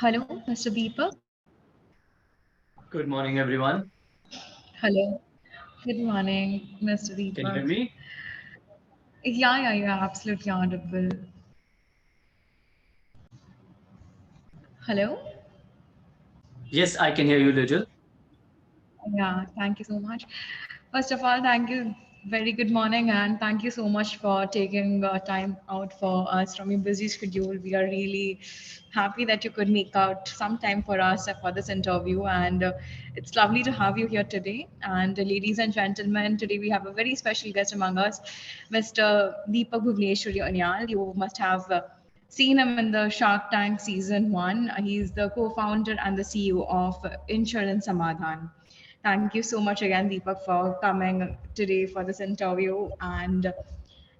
Hello, Mr. Deepak. Good morning, everyone. Hello. Good morning, Mr. Can you hear Deepak. me? Yeah, absolutely audible. Hello. Yes, I can hear you, little. Yeah, thank you so much. First of all, thank you. Very good morning, and thank you so much for taking time out for us from your busy schedule. We are really happy that you could make out some time for us for this interview, and it's lovely to have you here today. And ladies and gentlemen, today we have a very special guest among us, Mr. Deepak Bhuvneshwari Anyal. You must have seen him in the Shark Tank season one. He's the co-founder and the CEO of Insurance Samadhan. Thank you so much again, Deepak, for coming today for this interview. And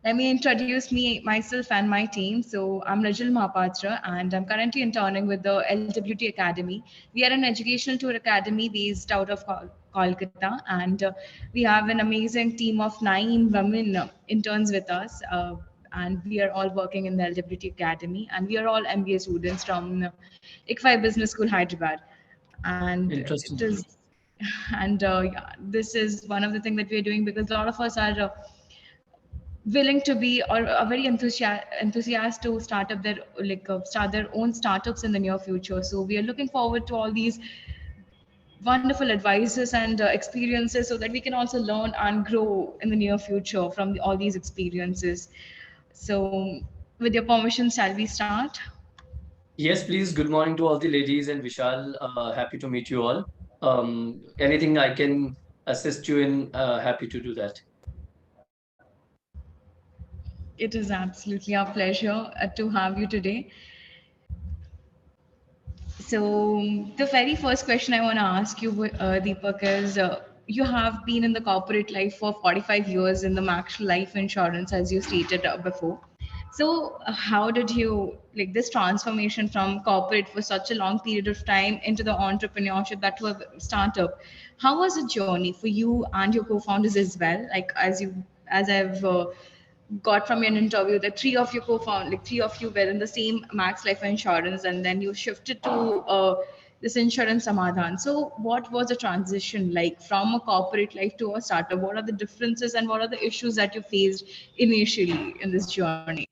let me introduce myself, and my team. So I'm Rajal Mahapatra, and I'm currently interning with the LWT Academy. We are an educational tour academy based out of Kolkata, and we have an amazing team of 9 women interns with us. And we are all working in the LWT Academy, and we are all MBA students from ICFI Business School, Hyderabad. And it Interesting. is yeah, this is one of the things that we are doing because a lot of us are willing to be or are very enthusiastic to start up their start their own startups in the near future. So we are looking forward to all these wonderful advices and experiences so that we can also learn and grow in the near future from all these experiences. So with your permission, shall we start? Yes, please. Good morning to all the ladies and Vishal. Happy to meet you all. Anything I can assist you in, happy to do that. It is absolutely our pleasure to have you today. So, the very first question I want to ask you, Deepak, is you have been in the corporate life for 45 years in the Max Life Insurance, as you stated before. So, how did you like this transformation from corporate for such a long period of time into the entrepreneurship that to a startup? How was the journey for you and your co-founders as well? As I've got from your interview that three of you were in the same Max Life Insurance, and then you shifted to this insurance Samadhan. So, what was the transition like from a corporate life to a startup? What are the differences and what are the issues that you faced initially in this journey?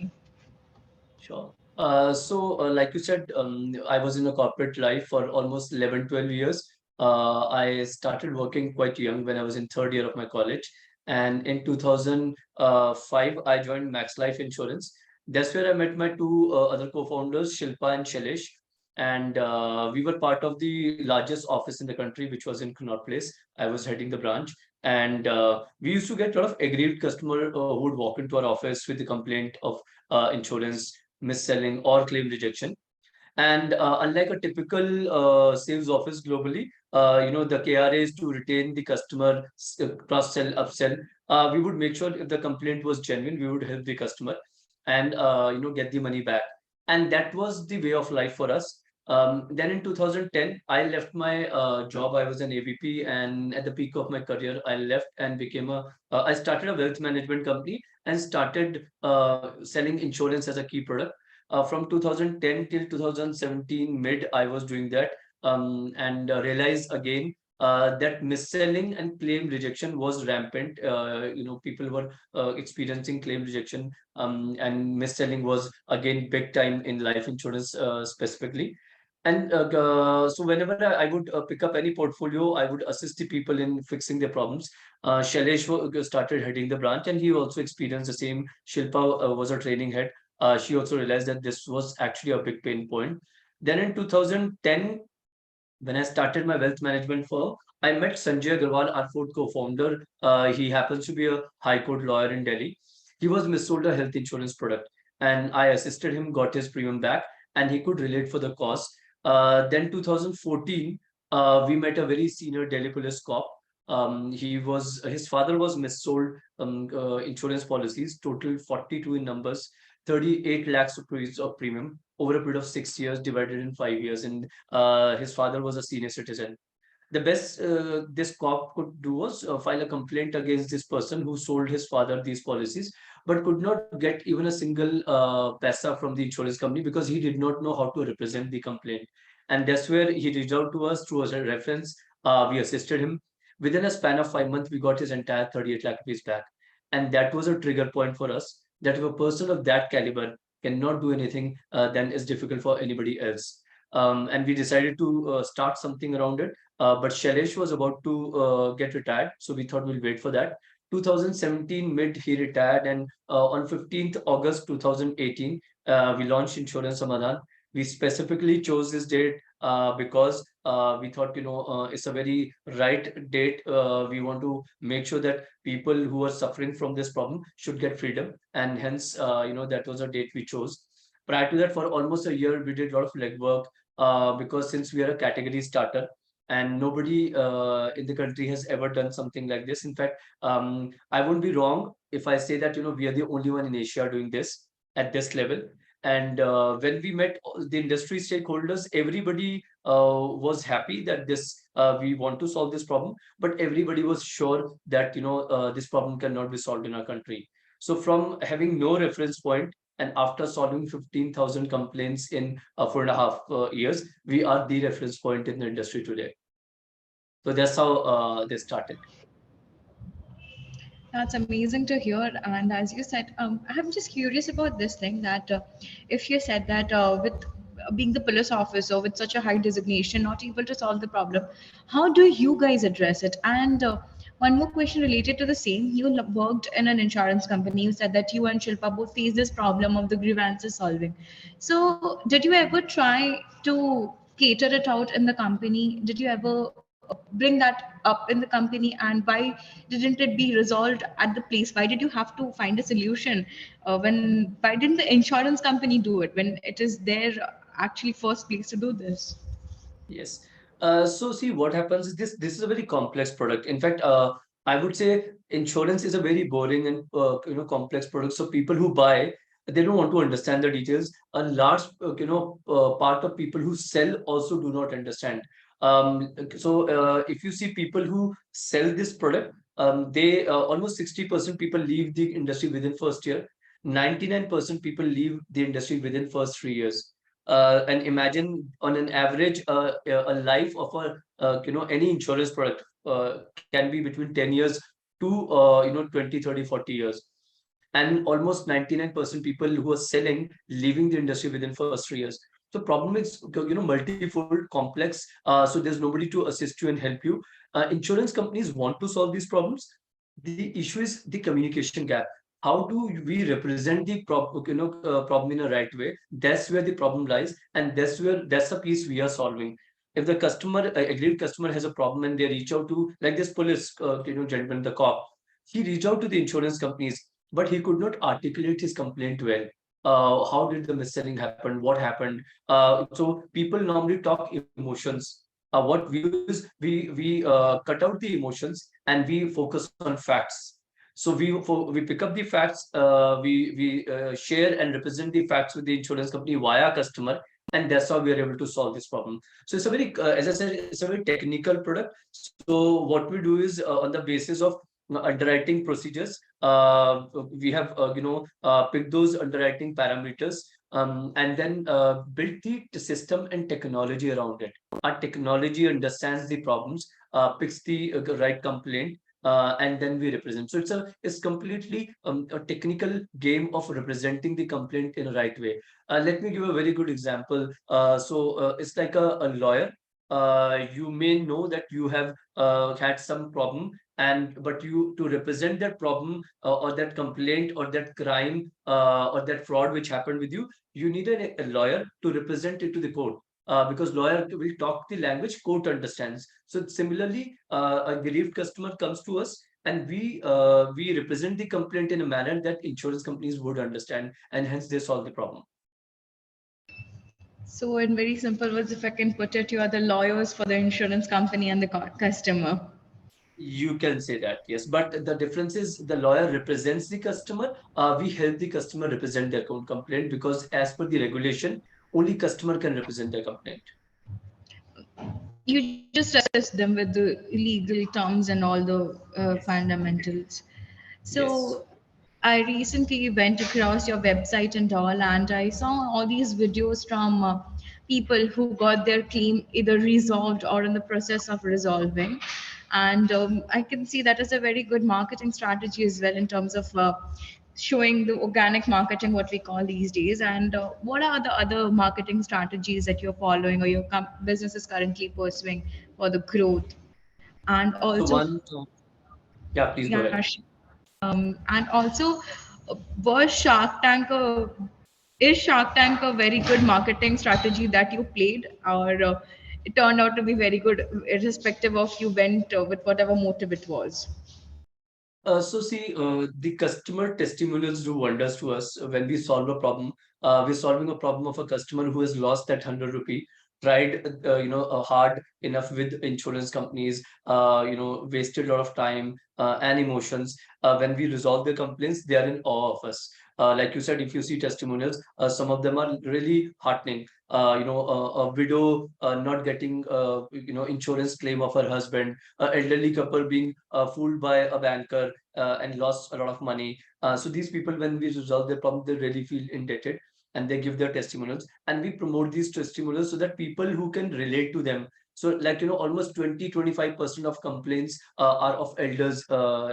Sure. Like you said, I was in a corporate life for almost 11, 12 years. I started working quite young when I was in third year of my college. And in 2005, I joined Max Life Insurance. That's where I met my two other co-founders, Shilpa and Shailesh. And we were part of the largest office in the country, which was in Connaught Place. I was heading the branch. And we used to get a lot of aggrieved customer who would walk into our office with the complaint of insurance mis-selling or claim rejection. And unlike a typical sales office globally, the KRA is to retain the customer, cross-sell, upsell. We would make sure if the complaint was genuine, we would help the customer and get the money back. And that was the way of life for us. Then in 2010, I left my job. I was an AVP, and at the peak of my career, I left and became I started a wealth management company and started selling insurance as a key product. From 2010 till 2017 mid, I was doing that, and realized again that mis-selling and claim rejection was rampant. People were experiencing claim rejection, and mis-selling was again big time in life insurance specifically. And so whenever I would pick up any portfolio, I would assist the people in fixing their problems. Shailesh started heading the branch, and he also experienced the same. Shilpa was a training head. She also realized that this was actually a big pain point. Then in 2010, when I started my wealth management firm, I met Sanjay Agarwal, our fourth co-founder. He happens to be a high court lawyer in Delhi. He was missold a health insurance product, and I assisted him, got his premium back, and he could relate for the cost. Then 2014, we met a very senior Delhi police cop. His father was missold insurance policies, total 42 in numbers, 38 lakhs rupees of premium over a period of 6 years, divided in 5 years, and his father was a senior citizen. The best this cop could do was file a complaint against this person who sold his father these policies. but could not get even a single paisa from the insurance company because he did not know how to represent the complaint. And that's where he reached out to us through a reference. We assisted him. Within a span of 5 months, we got his entire 38 lakh rupees back. And that was a trigger point for us that if a person of that caliber cannot do anything, then it's difficult for anybody else. And we decided to start something around it. But Shailesh was about to get retired, so we thought we'll wait for that. 2017 mid he retired, and on 15th August 2018 we launched Insurance Samadhan. We specifically chose this date because we thought, it's a very right date. We want to make sure that people who are suffering from this problem should get freedom, and hence, that was a date we chose. Prior to that, for almost a year, we did a lot of legwork because since we are a category starter, and nobody in the country has ever done something like this. In fact, I won't be wrong if I say that we are the only one in Asia doing this at this level. And when we met the industry stakeholders, everybody was happy that this we want to solve this problem, but everybody was sure that this problem cannot be solved in our country. So from having no reference point, and after solving 15,000 complaints in 4.5 years, we are the reference point in the industry today. So that's how they started. That's amazing to hear. And as you said, I'm just curious about this thing that if you said that with being the police officer with such a high designation, not able to solve the problem, how do you guys address it? And one more question related to the same. You worked in an insurance company. You said that you and Shilpa both face this problem of the grievances solving. So, did you ever try to cater it out in the company? Did you ever bring that up in the company, and why didn't it be resolved at the place? Why did you have to find a solution when why didn't the insurance company do it when it is their actually first place to do this? Yes. So see what happens is this is a very complex product. In fact, I would say insurance is a very boring and complex product. So people who buy, they don't want to understand the details. A large part of people who sell also do not understand. If you see people who sell this product, they almost 60% people leave the industry within first year. 99% people leave the industry within first 3 years. And imagine on an average, a life of any insurance product can be between 10 years to 20, 30, 40 years. And almost 99% people who are selling leaving the industry within first 3 years. So problem is multifold, complex. So there's nobody to assist you and help you. Insurance companies want to solve these problems. The issue is the communication gap. How do we represent the problem in a right way? That's where the problem lies, and that's the piece we are solving. If the customer, aggrieved customer, has a problem and they reach out to, like this police gentleman, the cop, he reached out to the insurance companies, but he could not articulate his complaint well. How did the mis-selling happen? What happened? So people normally talk emotions. What we do is we cut out the emotions and we focus on facts. So we pick up the facts, we share and represent the facts with the insurance company via customer, and that's how we are able to solve this problem. So it's a very, as I said, it's a very technical product. So what we do is on the basis of underwriting procedures, we have picked those underwriting parameters, and then built the system and technology around it. Our technology understands the problems, picks the right complaint, and then we represent. So it's completely a technical game of representing the complaint in a right way. Let me give a very good example. It's like a lawyer. You may know that you have had some problem, and but you, to represent that problem, or that complaint or that crime, or that fraud which happened with you, you need a lawyer to represent it to the court, because lawyer will talk the language court understands. So similarly, a bereaved customer comes to us, and we represent the complaint in a manner that insurance companies would understand, and hence they solve the problem. So in very simple words, if I can put it, you are the lawyers for the insurance company and the customer. You can say that, yes. But the difference is the lawyer represents the customer. We help the customer represent their own complaint, because as per the regulation, only customer can represent their complaint. You just assist them with the legal terms and all the Yes. fundamentals. Yes. So I recently went across your website and all, and I saw all these videos from people who got their claim either resolved or in the process of resolving. And I can see that is a very good marketing strategy as well in terms of showing the organic marketing, what we call these days. And what are the other marketing strategies that you're following or your business is currently pursuing for the growth? And So also, one, yeah, please go yeah, ahead. and also, was Shark Tank is Shark Tank a very good marketing strategy that you played, or it turned out to be very good, irrespective of you went with whatever motive it was? So see, the customer testimonials do wonders to us when we solve a problem. We're solving a problem of a customer who has lost that 100 rupee, tried, hard enough with insurance companies, wasted a lot of time and emotions. When we resolve their complaints, they are in awe of us. Like you said, if you see testimonials, some of them are really heartening. A widow not getting, insurance claim of her husband, elderly couple being fooled by a banker and lost a lot of money. So these people, when we resolve their problem, they really feel indebted and they give their testimonials, and we promote these testimonials so that people who can relate to them. So like, almost 20-25% of complaints are of elders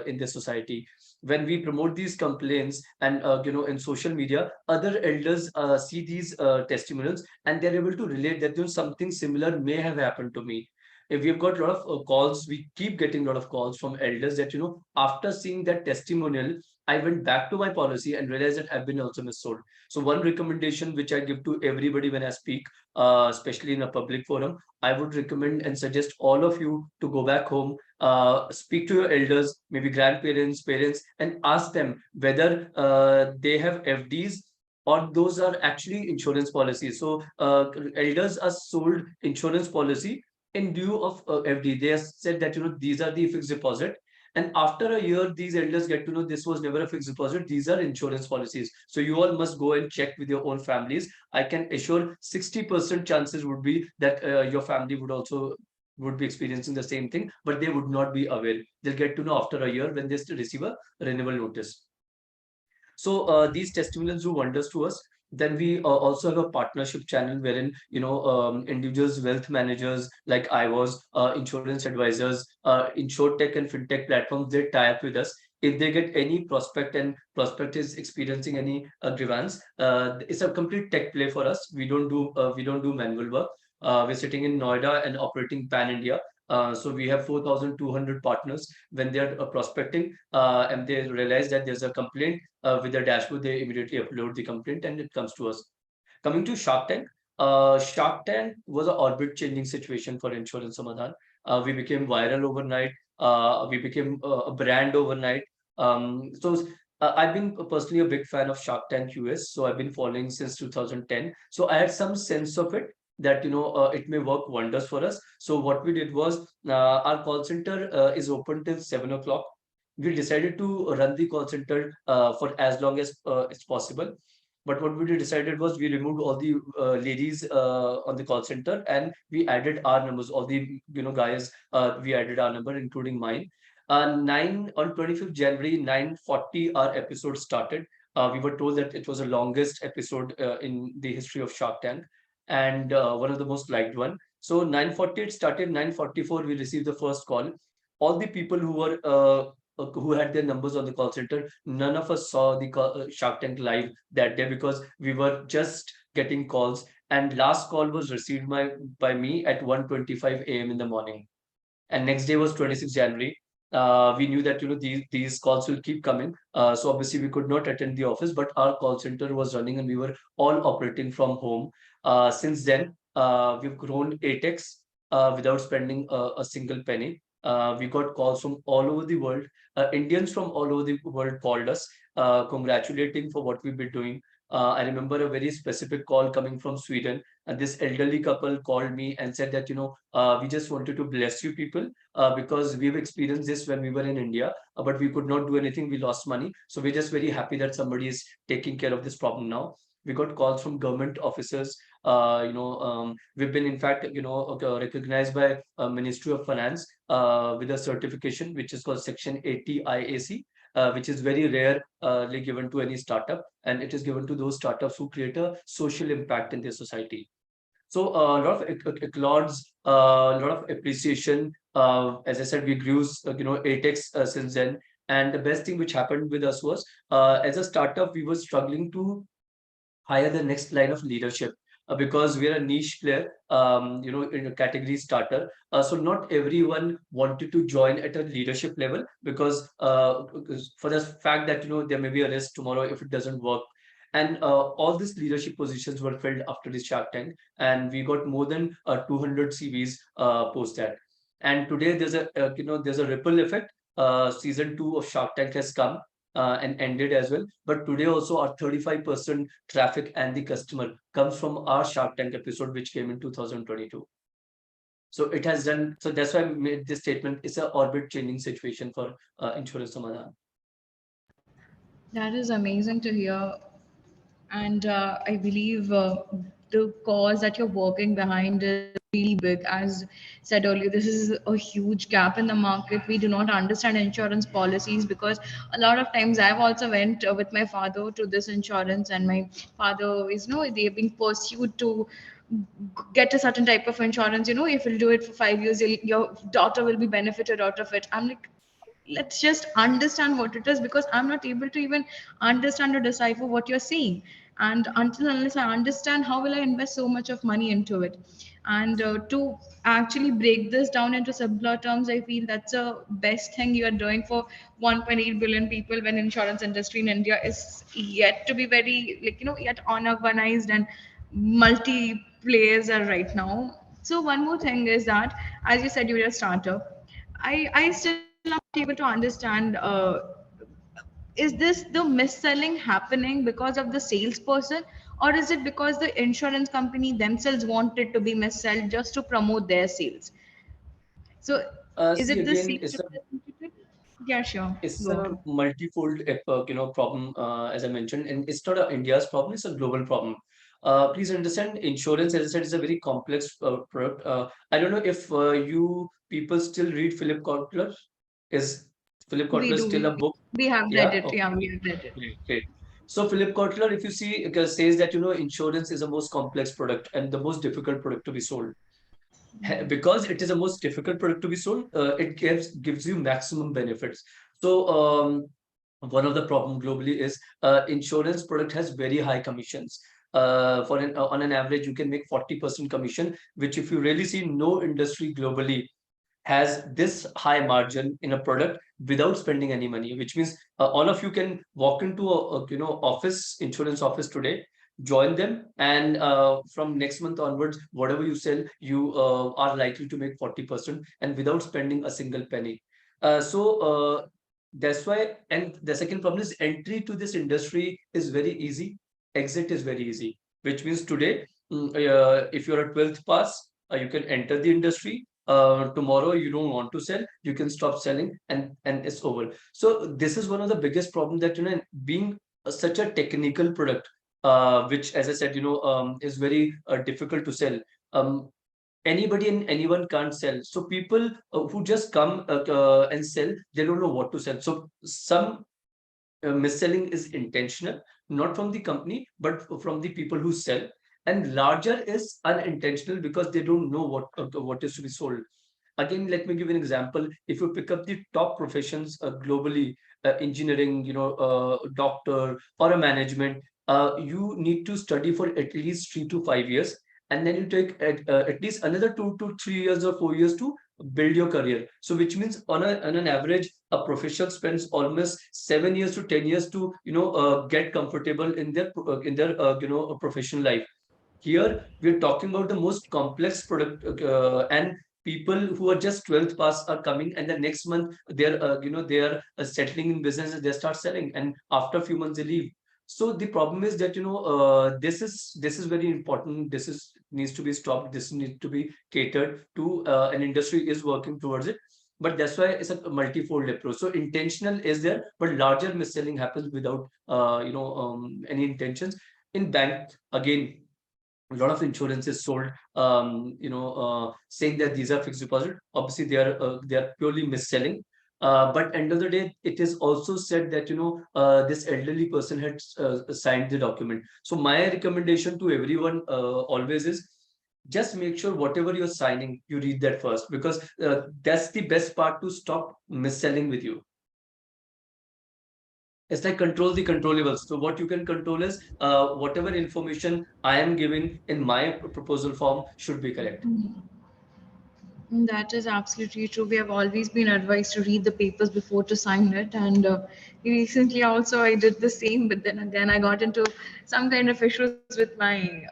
in the society. When we promote these complaints and in social media, other elders see these testimonials and they're able to relate that, something similar may have happened to me. If we've got a lot of calls, we keep getting a lot of calls from elders that, after seeing that testimonial, I went back to my policy and realized that I've been also missold. So one recommendation which I give to everybody when I speak, especially in a public forum, I would recommend and suggest all of you to go back home, speak to your elders, maybe grandparents, parents, and ask them whether they have FDs or those are actually insurance policies. So elders are sold insurance policy in lieu of FD. They have said that, these are the fixed deposit, and after a year, these elders get to know this was never a fixed deposit. These are insurance policies. So you all must go and check with your own families. I can assure 60% chances would be that your family would be experiencing the same thing, but they would not be aware. They'll get to know after a year when they still receive a renewal notice. So these testimonials do wonders to us. Then we also have a partnership channel wherein, individuals, wealth managers like I was, insurance advisors, insurtech and fintech platforms, they tie up with us. If they get any prospect and prospect is experiencing any grievance, it's a complete tech play for us. We don't do manual work. We're sitting in Noida and operating pan India. So we have 4,200 partners. When they're prospecting and they realize that there's a complaint, with the dashboard, they immediately upload the complaint and it comes to us. Coming to Shark Tank, Shark Tank was an orbit-changing situation for Insurance Samadhan. We became viral overnight. We became a brand overnight. I've been personally a big fan of Shark Tank US, so I've been following since 2010. So I had some sense of it that, it may work wonders for us. So what we did was, our call center is open till 7 o'clock. We decided to run the call center for as long as it's possible. But what we decided was we removed all the ladies on the call center and we added our numbers. All the guys, we added our number, including mine. 25th January, 9:40, our episode started. We were told that it was the longest episode in the history of Shark Tank and one of the most liked one. So 9:40 it started. 9:44 we received the first call. All the people who had their numbers on the call center, none of us saw the Shark Tank live that day because we were just getting calls. And last call was received by me at 1:25 a.m. in the morning, and next day was 26th January. We knew that these calls will keep coming. So obviously we could not attend the office, but our call center was running and we were all operating from home. Since then, we've grown 8x without spending a single penny. We got calls from all over the world. Indians from all over the world called us, congratulating for what we've been doing. I remember a very specific call coming from Sweden, and this elderly couple called me and said that, we just wanted to bless you people because we've experienced this when we were in India, but we could not do anything. We lost money. So we're just very happy that somebody is taking care of this problem now. We got calls from government officers. We've been, in fact, recognized by Ministry of Finance with a certification, which is called Section 80 IAC. which is very rare given to any startup, and it is given to those startups who create a social impact in their society. So a lot of applauds, a lot of appreciation. As I said, we grew 8x since then. And the best thing which happened with us was, as a startup, we were struggling to hire the next line of leadership, because we are a niche player, in a category starter. So not everyone wanted to join at a leadership level, because for the fact that there may be a risk tomorrow if it doesn't work. And all these leadership positions were filled after this Shark Tank, and we got more than 200 CVs post that. And today there's a ripple effect. Season 2 of Shark Tank has come and ended as well. But today also our 35% traffic and the customer comes from our Shark Tank episode, which came in 2022. So it has done. So that's why I made this statement. It's an orbit changing situation for Insurance Samadhan. That is amazing to hear. And I believe the cause that you're working behind is really big. As said earlier, this is a huge gap in the market. We do not understand insurance policies because a lot of times I've also went with my father to this insurance, and my father is, they're being pursued to get a certain type of insurance. If you'll do it for 5 years, your daughter will be benefited out of it. I'm like, let's just understand what it is, because I'm not able to even understand or decipher what you're saying. And until unless I understand, how will I invest so much of money into it? And to actually break this down into simpler terms, I feel that's the best thing you are doing for 1.8 billion people, when insurance industry in India is yet to be very, yet unorganized, and multi players are right now. So one more thing is that, as you said, you're a startup. I still am not able to understand. Is this the mis-selling happening because of the salesperson, or is it because the insurance company themselves wanted to be mis-sold just to promote their sales? So, is See it the again, sales representative? Yeah, sure. it's Go a ahead. multifold problem, as I mentioned, and it's not a India's problem; it's a global problem. Please understand, insurance, as I said, is a very complex product. I don't know if you people still read Philip Kotler. Is Philip We Kotler do. still a book? We have read Yeah. it. Okay. Yeah, we have read it. Great. Great. So Philip Kotler, if you see, says that insurance is the most complex product and the most difficult product to be sold. Because it is the most difficult product to be sold, it gives you maximum benefits. So one of the problem globally is insurance product has very high commissions. On an average, you can make 40% commission, which if you really see, no industry globally has this high margin in a product without spending any money, which means all of you can walk into a office, insurance office today, join them, and from next month onwards, whatever you sell, you are likely to make 40% and without spending a single penny. So that's why. And the second problem is entry to this industry is very easy, exit is very easy, which means today, if you're a 12th pass, you can enter the industry. Tomorrow you don't want to sell, you can stop selling, and it's over. So this is one of the biggest problem, that being such a technical product, which, as I said, is very difficult to sell. Anybody and anyone can't sell. So people who just come and sell, they don't know what to sell. So some mis-selling is intentional, not from the company, but from the people who sell. And larger is unintentional because they don't know what is to be sold. Again, let me give an example. If you pick up the top professions globally, engineering, doctor or a management, you need to study for at least 3 to 5 years, and then you take at least another 2 to 3 years or 4 years to build your career. So, which means on an average, a professional spends almost 7 years to 10 years to get comfortable in their professional life. Here, we're talking about the most complex product, and people who are just 12th pass are coming, and the next month they are settling in business, and they start selling, and after a few months they leave. So the problem is that this is very important. This is needs to be stopped. This needs to be catered to. An industry is working towards it, but that's why it's a multifold approach. So intentional is there, but larger mis-selling happens without any intentions. In bank, again, a lot of insurance is sold, saying that these are fixed deposit. Obviously they are purely mis-selling. But end of the day, it is also said that this elderly person had signed the document. So my recommendation to everyone always is just make sure whatever you're signing, you read that first, because that's the best part to stop mis-selling with you. It's like control the controllables. So what you can control is whatever information I am giving in my proposal form should be correct. That is absolutely true. We have always been advised to read the papers before to sign it, and recently also I did the same. But then again, I got into some kind of issues with my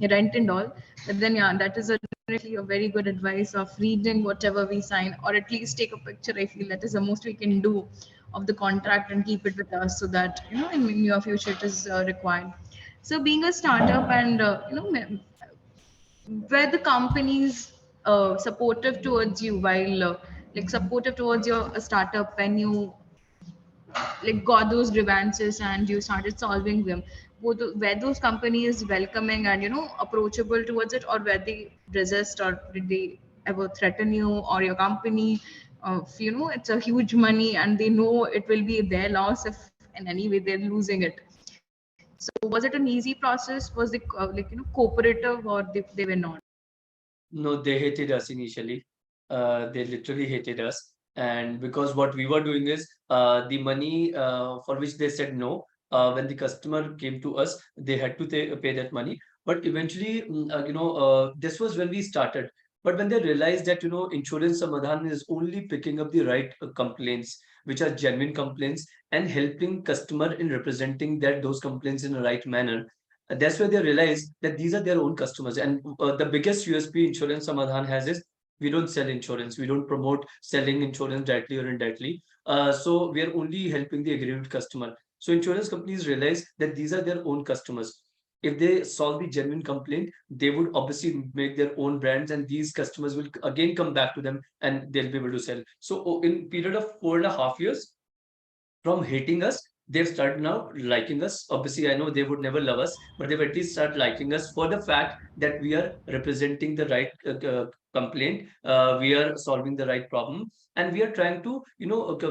rent and all. But then, yeah, that is a definitely a very good advice of reading whatever we sign, or at least take a picture. I feel that is the most we can do of the contract and keep it with us, so that in your future it is required. So, being a startup and were the companies supportive towards you while like supportive towards your startup when you like got those grievances and you started solving them? Were those companies welcoming and approachable towards it, or were they resist, or did they ever threaten you or your company of it's a huge money and they know it will be their loss if in any way they're losing it? So was it an easy process? Was they cooperative, or they were not? No, they hated us initially. They literally hated us. And because what we were doing is the money for which they said no, when the customer came to us, they had to pay that money. But eventually, this was when we started. But when they realized that, Insurance Samadhan is only picking up the right complaints, which are genuine complaints, and helping customer in representing those complaints in the right manner, that's where they realize that these are their own customers. And the biggest USP Insurance Samadhan has is we don't sell insurance. We don't promote selling insurance directly or indirectly. So we are only helping the aggrieved customer. So insurance companies realize that these are their own customers. If they solve the genuine complaint, they would obviously make their own brands, and these customers will again come back to them, and they'll be able to sell. So in period of 4.5 years, from hating us, they've started now liking us. Obviously, I know they would never love us, but they've at least started liking us for the fact that we are representing the right complaint. We are solving the right problem, and we are trying to,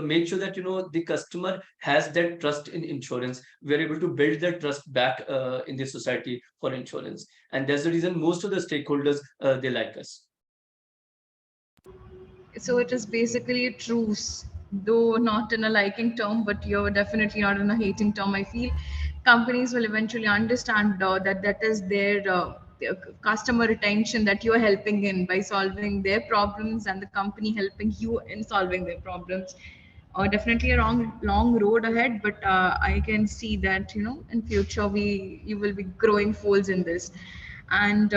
make sure that the customer has that trust in insurance. We are able to build that trust back in the society for insurance, and that's the reason most of the stakeholders they like us. So it is basically a truce, though not in a liking term, but you're definitely not in a hating term. I feel companies will eventually understand that is their customer retention that you are helping in by solving their problems, and the company helping you in solving their problems. Definitely a long road ahead, but I can see that in future we you will be growing folds in this. And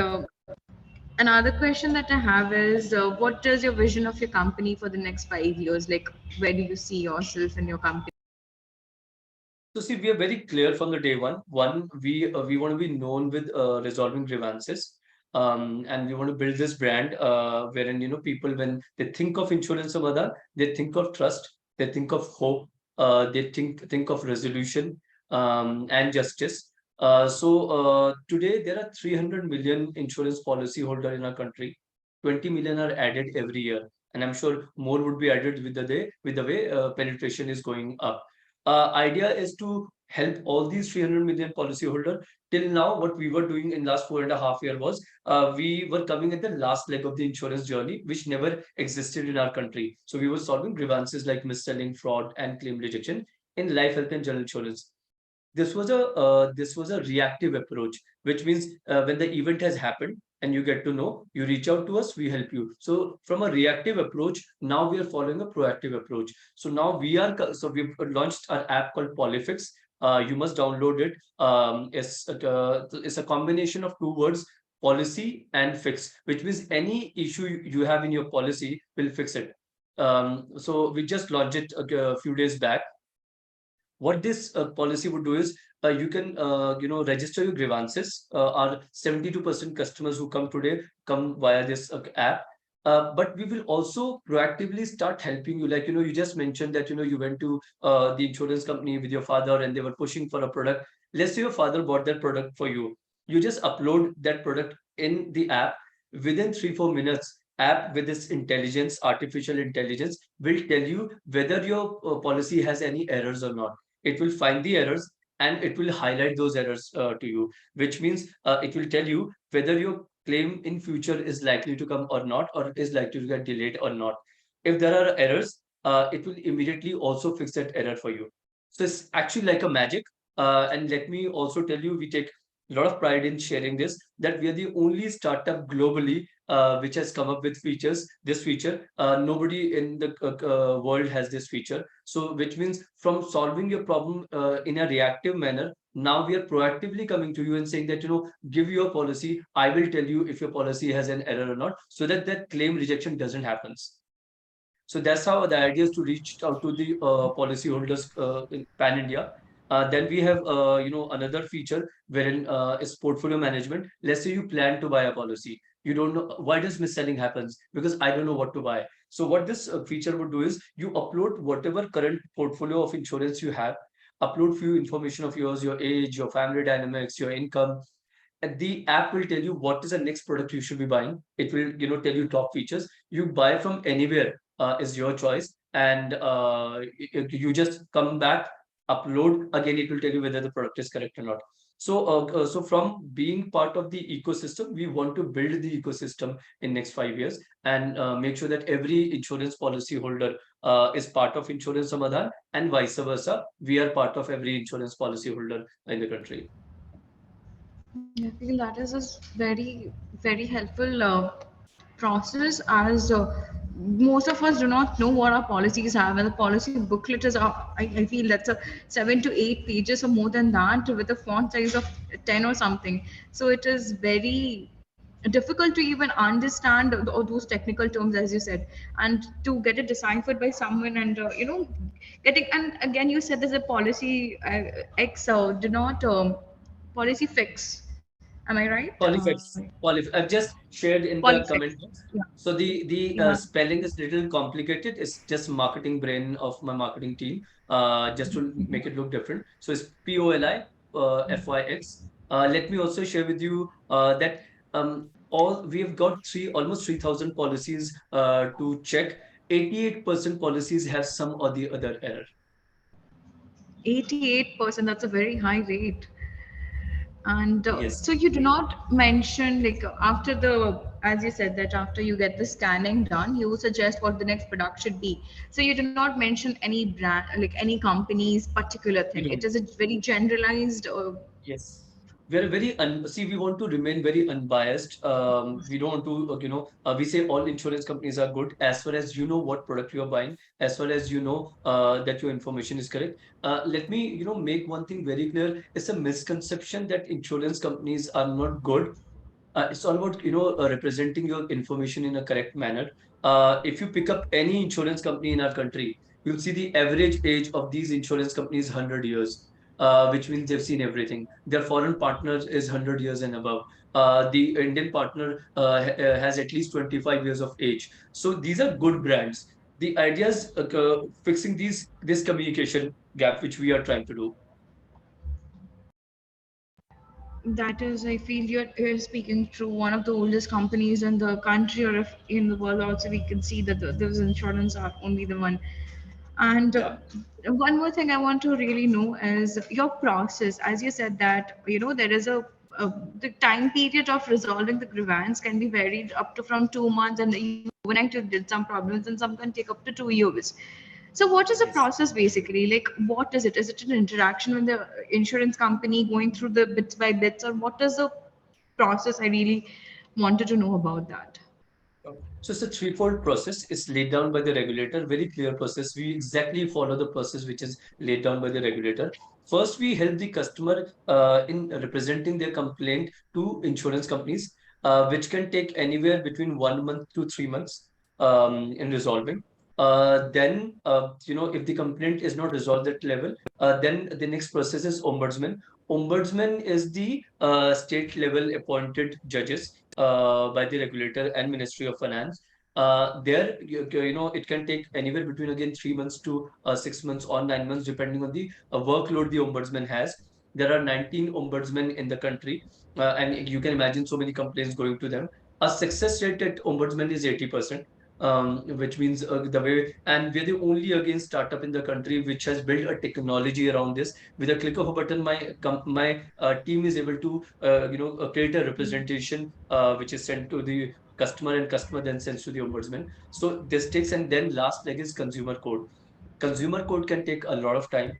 another question that I have is, what is your vision of your company for the next 5 years? Like, where do you see yourself in your company? So see, we are very clear from the day one. One, we want to be known with resolving grievances, and we want to build this brand wherein people, when they think of Insurance Samada, they think of trust, they think of hope, they think of resolution and justice. Today there are 300 million insurance policy holder in our country. 20 million are added every year, and I'm sure more would be added with the way penetration is going up. Idea is to help all these 300 million policyholder. Till now, what we were doing in last 4.5 years was we were coming at the last leg of the insurance journey, which never existed in our country. So we were solving grievances like mis-selling, fraud, and claim rejection in life, health, and general insurance. This was a reactive approach, which means when the event has happened and you get to know, you reach out to us, we help you. So from a reactive approach, now we are following a proactive approach. So now we've launched our app called Polyfix. You must download it. It's a combination of two words, policy and fix, which means any issue you have in your policy, will fix it. So we just launched it a few days back. What this policy would do is you can register your grievances. Our 72% customers who come today come via this app. But we will also proactively start helping you. Like, you just mentioned that, you went to the insurance company with your father and they were pushing for a product. Let's say your father bought that product for you. You just upload that product in the app. Within 3-4 minutes, app with this intelligence, artificial intelligence, will tell you whether your policy has any errors or not. It will find the errors and it will highlight those errors to you, which means it will tell you whether your claim in future is likely to come or not, or is likely to get delayed or not. If there are errors, it will immediately also fix that error for you. So it's actually like a magic. And let me also tell you, we take a lot of pride in sharing this, that we are the only startup globally which has come up with this feature. Nobody in the world has this feature. So, which means from solving your problem in a reactive manner, now we are proactively coming to you and saying that, give your policy. I will tell you if your policy has an error or not, so that that claim rejection doesn't happen. So that's how the idea is to reach out to the policyholders in pan India. Then we have another feature wherein is portfolio management. Let's say you plan to buy a policy. You don't know why does mis-selling happens, because I don't know what to buy. So what this feature would do is you upload whatever current portfolio of insurance you have, upload few information of yours, your age, your family dynamics, your income, and the app will tell you what is the next product you should be buying. It will tell you top features. You buy from anywhere is your choice, and you just come back, upload again. It will tell you whether the product is correct or not. So from being part of the ecosystem, we want to build the ecosystem in next 5 years, and make sure that every insurance policy holder is part of Insurance Samadhan, and vice versa. We are part of every insurance policy holder in the country. I feel that is a very, very helpful process, as most of us do not know what our policies have, and the policy booklet is, I feel that's a 7 to 8 pages or more than that, with a font size of 10 or something. So it is very difficult to even understand all those technical terms, as you said, and to get it deciphered by someone, and getting, and again you said there's a policy X, do not policy fix. Am I right? Polyfix. Polyf. I've just shared in the Polyfix. comment box. Yeah. So the Yeah. spelling is little complicated. It's just marketing brain of my marketing team, just to make it look different. So it's POLIFYX. Let me also share with you that all we have got almost 3,000 policies to check. 88% policies have some or the other error. 88%, that's a very high rate. And Yes. so you do not mention, like, after the, as you said, that after you get the scanning done, you suggest what the next product should be. So you do not mention any brand, like any company's particular We thing. It don't. is a very generalized. Yes. We're very see. We want to remain very unbiased. We don't want to, we say all insurance companies are good as far as you know what product you are buying, as far as you know that your information is correct. Let me, make one thing very clear. It's a misconception that insurance companies are not good. It's all about representing your information in a correct manner. If you pick up any insurance company in our country, you'll see the average age of these insurance companies 100 years, which means they've seen everything. Their foreign partners is 100 years and above. The Indian partner has at least 25 years of age. So these are good brands. The idea is fixing this communication gap, which we are trying to do. That is, I feel you're speaking through one of the oldest companies in the country, or if in the world also. We can see that those insurance are only the one. And Yeah. one more thing I want to really know is your process. As you said that there is a the time period of resolving the grievance can be varied up to from 2 months, and even overnight you did some problems, and some can take up to 2 years. So what is the Yes. process basically? Like, what is it? Is it an interaction with the insurance company, going through the bits by bits, or what is the process? I really wanted to know about that. So it's a threefold process. It's laid down by the regulator, very clear process. We exactly follow the process which is laid down by the regulator. First, we help the customer in representing their complaint to insurance companies, which can take anywhere between 1 month to 3 months in resolving. Then, if the complaint is not resolved at level, then the next process is ombudsman. Ombudsman is the state level appointed judges by the regulator and Ministry of Finance. There, it can take anywhere between again 3 months to 6 months or 9 months, depending on the workload the ombudsman has. There are 19 ombudsmen in the country, and you can imagine so many complaints going to them. Our success rate at ombudsman is 80%, which means the way, and we're the only again startup in the country which has built a technology around this. With a click of a button, my team is able to create a representation which is sent to the customer, and customer then sends to the ombudsman. So this takes, and then last leg is consumer code. Consumer code can take a lot of time,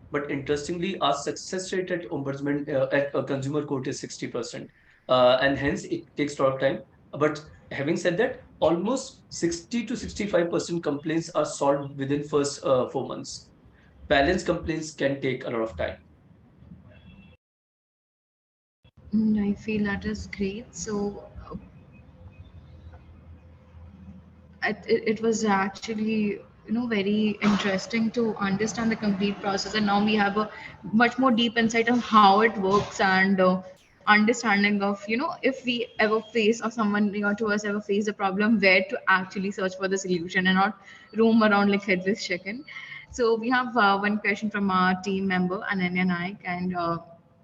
but interestingly, our success rate at ombudsman at consumer court is 60%, and hence it takes a lot of time. But having said that, almost 60 to 65% complaints are solved within first 4 months. Balance complaints can take a lot of time. I feel that is great. So it was actually very interesting to understand the complete process, and now we have a much more deep insight of how it works, and understanding of if we ever face, or someone near to us ever face a problem, where to actually search for the solution and not roam around like headless chicken. So we have one question from our team member Ananya Naik, and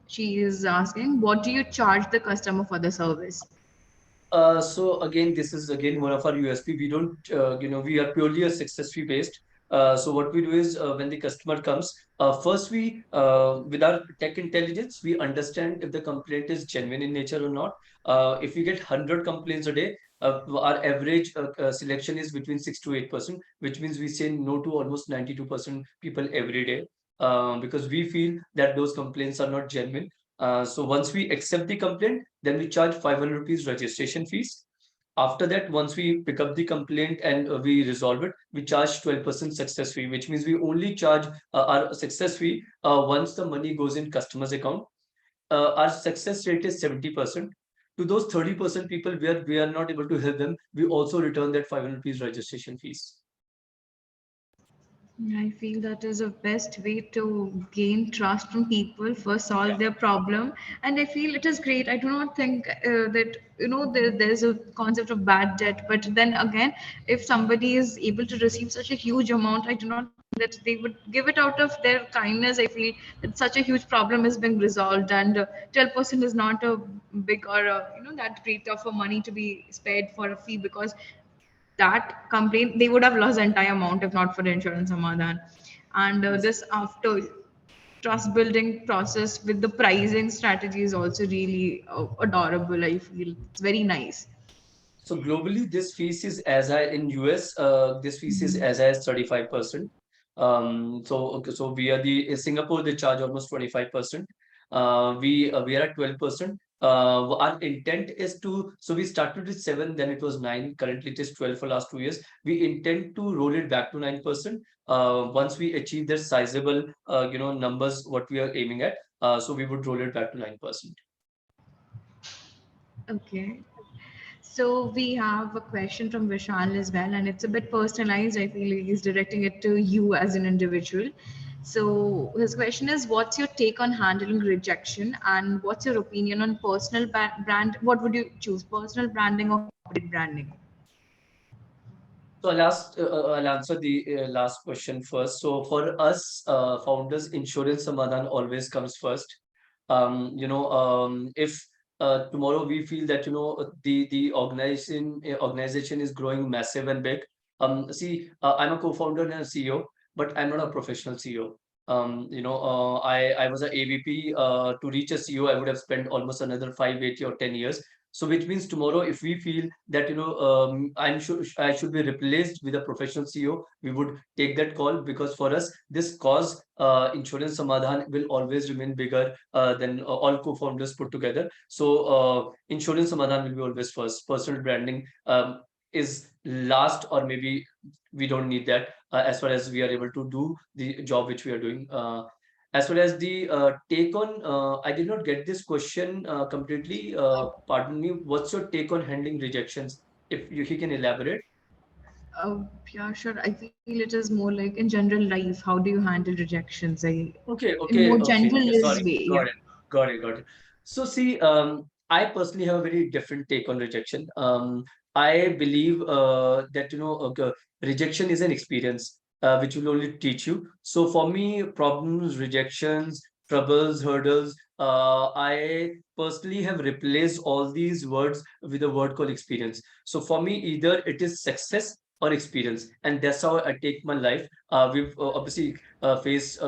she is asking, what do you charge the customer for the service? So again, this is again one of our USP. We don't, we are purely a success fee based. So what we do is when the customer comes, first with our tech intelligence, we understand if the complaint is genuine in nature or not. If we get 100 complaints a day, our average selection is between 6 to 8%, which means we say no to almost 92% people every day, because we feel that those complaints are not genuine. So once we accept the complaint, then we charge 500 rupees registration fees. After that, once we pick up the complaint and we resolve it, we charge 12% success fee, which means we only charge our success fee once the money goes in customer's account. Our success rate is 70%. To those 30% people where we are not able to help them, we also return that 500 rupees registration fees. I feel that is a best way to gain trust from people, first Yeah. solve their problem, and I feel it is great. I do not think that there's a concept of bad debt, but then again, if somebody is able to receive such a huge amount, I do not think that they would give it out of their kindness. I feel that such a huge problem is being resolved, and 12% is not a big, or that great of a money to be spared for a fee, because that complaint they would have lost the entire amount if not for the insurance samadhan. And Yes. this after trust building process with the pricing strategy is also really adorable. I feel it's very nice. So globally, this fees is as high in US. This fees is as high as 35%. So we are the Singapore. They charge almost 25%. We are at 12%. Our intent is to, so we started with 7, then it was 9. Currently, it is 12 for last 2 years. We intend to roll it back to 9%. Once we achieve the sizable numbers what we are aiming at. So we would roll it back to 9%. Okay. So we have a question from Vishal as well, and it's a bit personalized. I feel he's directing it to you as an individual. So his question is, what's your take on handling rejection, and what's your opinion on personal brand? What would you choose, personal branding or corporate branding? So I'll answer the last question first. So for us founders, insurance Samadhan always comes first. If tomorrow we feel that the organization is growing massive and big. See, I'm a co-founder and a CEO, but I'm not a professional CEO. I was a AVP. To reach a CEO, I would have spent almost another 5, 8, or 10 years. So which means tomorrow, if we feel that I'm sure I should be replaced with a professional CEO, we would take that call, because for us, this cause, insurance Samadhan, will always remain bigger than all co-founders put together. So insurance Samadhan will be always first. Personal branding is last, or maybe we don't need that as far as we are able to do the job which we are doing. As far as the take on, I did not get this question completely. Pardon me. What's your take on handling rejections? If you he can elaborate. Yeah, sure. I feel it is more like in general life. How do you handle rejections? Okay, In okay, more okay, okay. generalist Sorry. way. Got Yeah. it. Got it. Got it. So see, I personally have a very different take on rejection. I believe that rejection is an experience which will only teach you. So for me, problems, rejections, troubles, hurdles, I personally have replaced all these words with a word called experience. So for me, either it is success or experience, and that's how I take my life. We've obviously faced,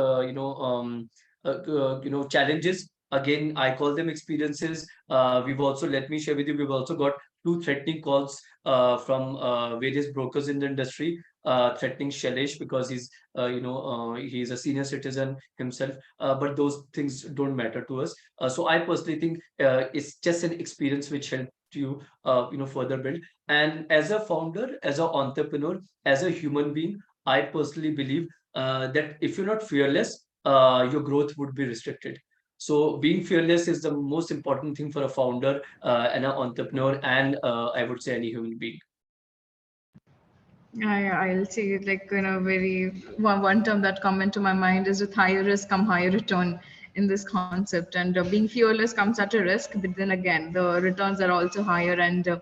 challenges. Again, I call them experiences. We've also, let me share with you, we've also got two threatening calls from various brokers in the industry, threatening Shailesh because he's a senior citizen himself. But those things don't matter to us. So I personally think it's just an experience which helped you, further build. And as a founder, as an entrepreneur, as a human being, I personally believe that if you're not fearless, your growth would be restricted. So being fearless is the most important thing for a founder and an entrepreneur, and I would say any human being. I'll say it like in a very one term that come into my mind is with higher risk come higher return in this concept, and being fearless comes at a risk, but then again the returns are also higher, and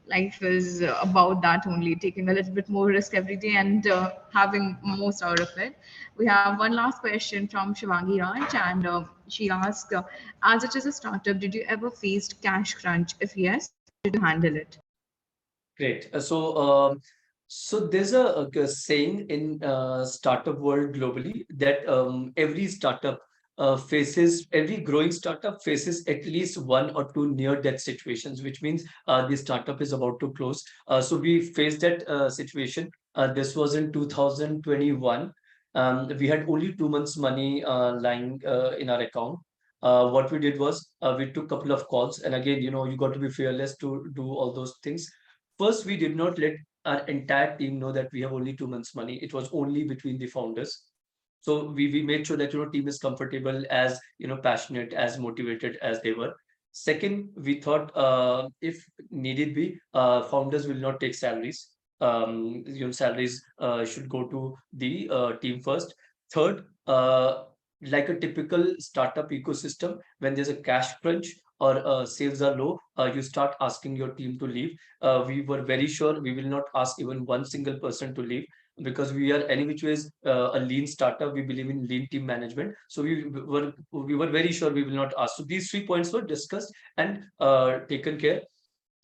life is about that only, taking a little bit more risk every day and having most out of it. We have one last question from Shivangi Raj, and she asked, as it is a startup, did you ever face cash crunch? If yes, how did you handle it? Great. So there's a saying in startup world globally that every growing startup faces at least one or two near death situations, which means the startup is about to close. So we faced that situation. This was in 2021. We had only 2 months money lying in our account. What we did was we took a couple of calls, and again, you got to be fearless to do all those things. First, we did not let our entire team know that we have only 2 months money. It was only between the founders. So we made sure that team is comfortable, as passionate, as motivated as they were. Second, we thought if needed be, founders will not take salaries. Salaries should go to the team first. Third, like a typical startup ecosystem, when there's a cash crunch or sales are low, you start asking your team to leave. We were very sure we will not ask even one single person to leave, because we are any which ways a lean startup. We believe in lean team management, so we were very sure we will not ask. So these 3 points were discussed and taken care.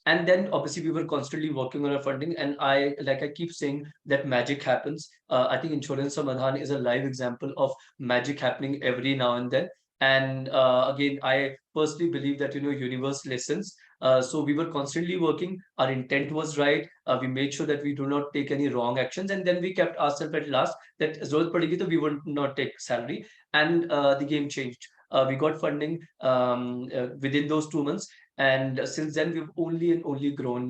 And then obviously we were constantly working on our funding, and I keep saying that magic happens. I think Insurance Samadhan is a live example of magic happening every now and then. And again, I personally believe that universe listens. So we were constantly working, our intent was right. We made sure that we do not take any wrong actions, and then we kept ourselves at last that Zorat Padegi, we would not take salary. And the game changed. We got funding within those 2 months, and since then we've only grown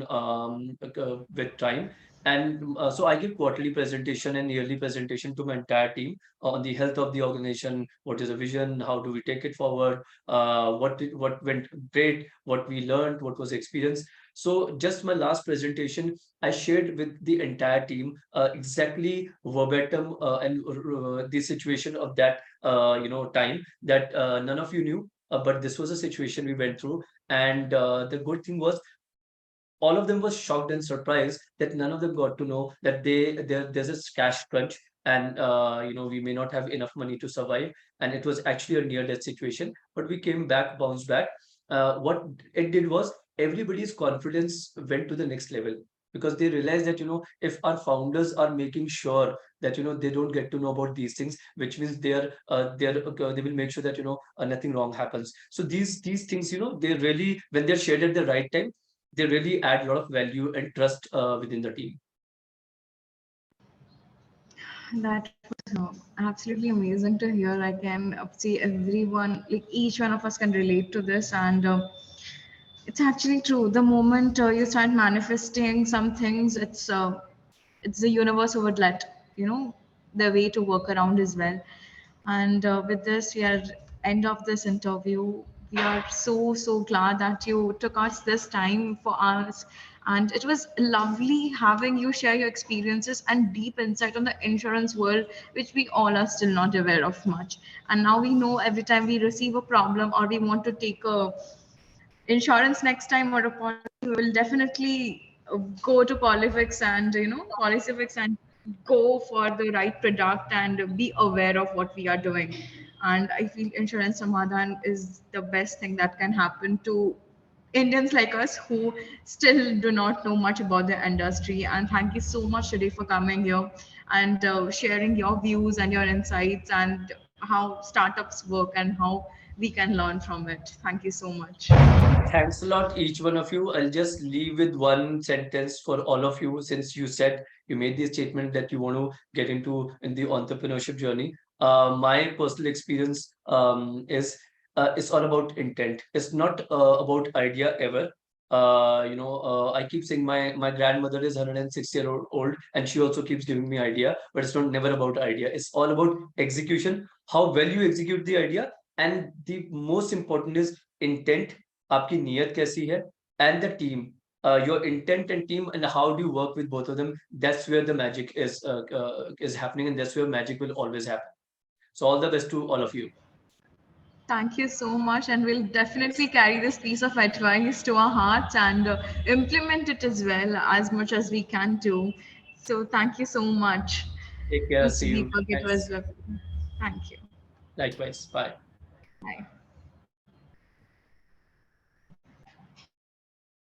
with time. And so I give quarterly presentation and yearly presentation to my entire team on the health of the organization. What is the vision? How do we take it forward? What went great? What we learned? What was the experience? So just my last presentation, I shared with the entire team exactly verbatim and the situation of that time that none of you knew, but this was a situation we went through. And the good thing was, all of them were shocked and surprised that none of them got to know that there's a cash crunch, and we may not have enough money to survive. And it was actually a near death situation, but we came back, bounced back. What it did was, everybody's confidence went to the next level, because they realized that if our founders are making sure that they don't get to know about these things, which means they will make sure that nothing wrong happens. So these things, they really, when they're shared at the right time, they really add a lot of value and trust within the team. That was absolutely amazing to hear. I can see everyone, like each one of us can relate to this, and it's actually true. The moment you start manifesting some things, it's the universe who would let the way to work around as well. And with this, we are end of this interview. We are so glad that you took us this time for us, and it was lovely having you share your experiences and deep insight on the insurance world, which we all are still not aware of much. And now we know every time we receive a problem or we want to take a insurance next time or a policy, we will definitely go to Qualifix and Polyfix and go for the right product and be aware of what we are doing. And I feel insurance Samadhan is the best thing that can happen to Indians like us who still do not know much about the industry. And thank you so much today for coming here and sharing your views and your insights and how startups work and how we can learn from it. Thank you so much. Thanks a lot, each one of you. I'll just leave with one sentence for all of you, since you said you made the statement that you want to get into in the entrepreneurship journey. My personal experience is it's all about intent. It's not about idea ever. I keep saying my grandmother is 106-year old, and she also keeps giving me idea, but it's not never about idea. It's all about execution, how well you execute the idea, and the most important is intent. आपकी नीयत कैसी है, and the team, your intent and team, and how do you work with both of them. That's where the magic is happening, and that's where magic will always happen. So all the best to all of you. Thank you so much, and we'll definitely carry this piece of advice to our hearts and implement it as well as much as we can do. So, thank you so much, Take care. Mr. See you. Deepak. It was Thanks. lovely. Thank you. Likewise. Bye. Bye.